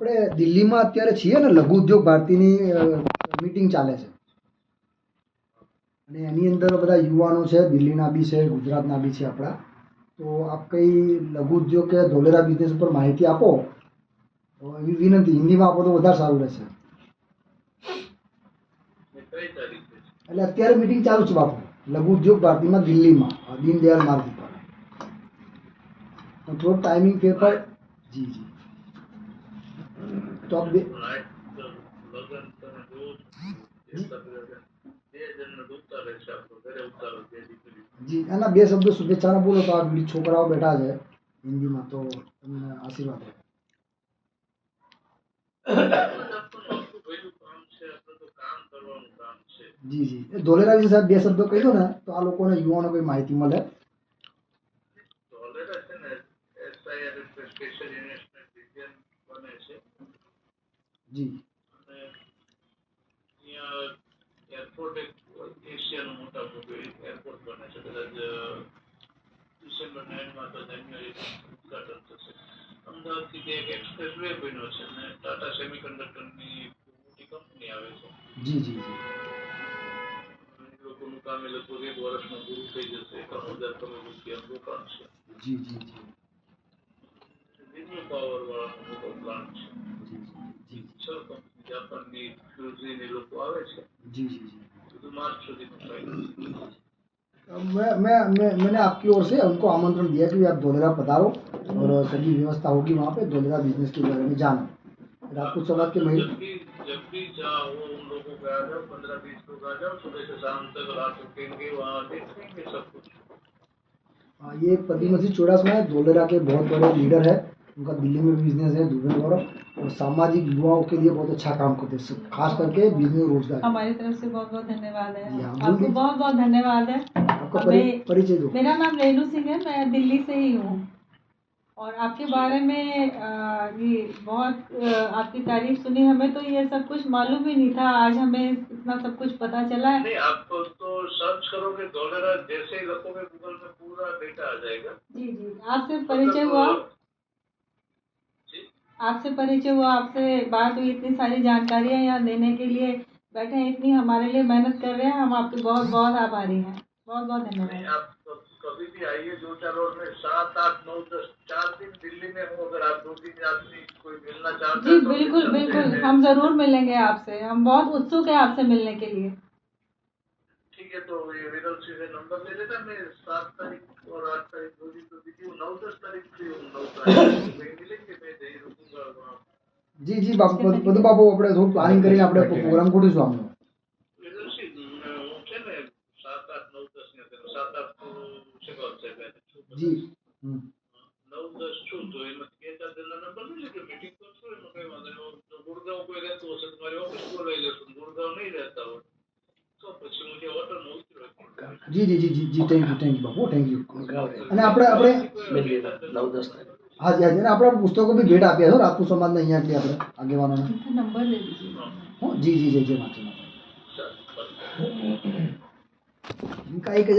આપણે દિલ્હીમાં અત્યારે છીએ ને, લઘુ ઉદ્યોગ ભારતીની મીટિંગ ચાલે છે અને એની અંદર બધા યુવાનો છે, દિલ્હીના બી છે, ગુજરાતના બી છે આપણા. તો આપ કંઈ લઘુ ઉદ્યોગ કે ધોલેરા બિઝનેસ ઉપર માહિતી આપો, તો એવી વિનંતી હિન્દીમાં આપો તો વધારે સારું રહેશે. એટલે અત્યારે મીટિંગ ચાલુ છે બાપુ, લઘુ ઉદ્યોગ ભારતીમાં દિલ્હીમાં, દીનદયાળ માર્ગ ઉપર. થોડો ટાઈમિંગ ફેરફાર. જી જી. તો આપ જી એના બે શબ્દો શુભેચ્છાના બોલો તો આ છોકરાઓ બેઠા છે હિન્દીમાં, તો તમને આશીર્વાદ છે. જી જી. ધોલેરા વિશે સાહેબ બે શબ્દો કહી દો ને, તો આ લોકોને યુવાનો કોઈ માહિતી મળે. જી. એરપોર્ટ એક એશિયાનું મોટા મોટું એરપોર્ટ બને છે. કદાચ ડિસેમ્બર 9 તો જાન્યુઆરી ઉદઘાટન થશે. અમદાવાદથી તે એક એક્સપ્રેસ વે બન્યો છે અને ટાટા સેમિકન્ડક્ટરની મોટી કંપની આવે છે. જી જી જી. એ લોકોનું કામ એ લગભગ 1 વર્ષમાં પૂરું થઈ જશે. 51,000 કરોડ રૂપિયાનું રોકાણ છે. જી જી જી. રિન્યુ પાવર વાળાનો મોટો પ્લાન્ટ છે. જી જી જી. 6 કંપની જાપાનની ફ્યુઝીન એ લોકો આવે છે. जी जी जी. બધું માર્ચ સુધી मैंने आपकी ओर से उनको आमंत्रण दिया कि आप धोलेरा पधारो और सभी व्यवस्था होगी वहाँ पे धोलेरा बिजनेस के बारे में जाना. राजपूत समाज के महिला जब भी जाओ उन लोगों को आ जाओ, 15-20 लोग आ जाओ, सुबह से शाम तक रात रुकेंगे वहाँ, देखेंगे सब कुछ. ये प्रद्युम्न सिंह चुड़ासमा है, धोलेरा के बहुत बड़े लीडर है. उनका दिल्ली में बिजनेस है धुरंधर गौरव, और सामाजिक युवाओं के लिए बहुत अच्छा काम करते हैं, खास करके बिजनेस रोजगार. हमारी तरफ से बहुत बहुत धन्यवाद है. जी हाँ, आपको बहुत बहुत धन्यवाद है. आपका परिचय दो. मेरा नाम रेणु सिंह है, मैं दिल्ली से ही हूँ और आपके बारे में ये बहुत आपकी तारीफ सुनी. हमें तो ये सब कुछ मालूम ही नहीं था, आज हमें इतना सब कुछ पता चला है. नहीं, आप तो सर्च करोगे धोलेरा जैसे ही रखोगे गूगल में पूरा डेटा आ जाएगा. जी जी. आपसे परिचय हुआ, आपसे परिचय हुआ, आपसे बात हुई, इतनी सारी जानकारियाँ यहाँ देने के लिए बैठे हैं, इतनी हमारे लिए मेहनत कर रहे हैं. हम आपके बहुत बहुत आभारी हैं. बहुत बहुत धन्यवाद. आप कभी भी आइए. 2-4 और में 7, 8, 9, 10 4 दिन दिल्ली में हूँ. अगर आप 2-3 आदमी कोई मिलना चाहते जी बिल्कुल बिल्कुल, हम जरूर मिलेंगे आपसे. हम बहुत उत्सुक है आपसे मिलने के लिए. ठीक है, तो ये विरल सिंह से नंबर ले लेना. मैं 7 तारीख और 8 तारीख 2 दिन तो बिजी हूँ. 9-10 तारीख फ्री हूँ. 9 तारीख मिलेंगे. मैं दे रुकूंगा वहाँ. જી જી બાપુ, બધું બાપુ આપણે થોડું પ્લાનિંગ કરીને આપણે પ્રોગ્રામ ગોઠવીશું આમનો. વિરલ સિંહ હું છે ને 7, 8, 9, 10 ને 7, 8 તો શેકાવ છે જી. 9, 10 છું તો એમાં 2-4 જણના નંબર લઈ લેજો. મીટિંગ કરશું એમાં કઈ વાંધો નહીં. ગુડગાંવ કોઈ રહેતું હશે તો મારી ઓફિસ બોલાવી લેશું. ગુડગાંવ નહીં રહેતા હોય તો પછી હું જે હોટલમાં ઉતર્યો. જી જી જી જી જી. Thank you Bapu, thank you. અને આપણે 9-10 તારીખ. હા જી હાજી. અને આપણે પુસ્તકો બી ભેટ આપ્યા છો રાજપૂત સમાજના અહીંયાથી આપણે આગેવાનોને. नंबर ले लीजिए. જી જી જી જી વાંચો. इनका 1,000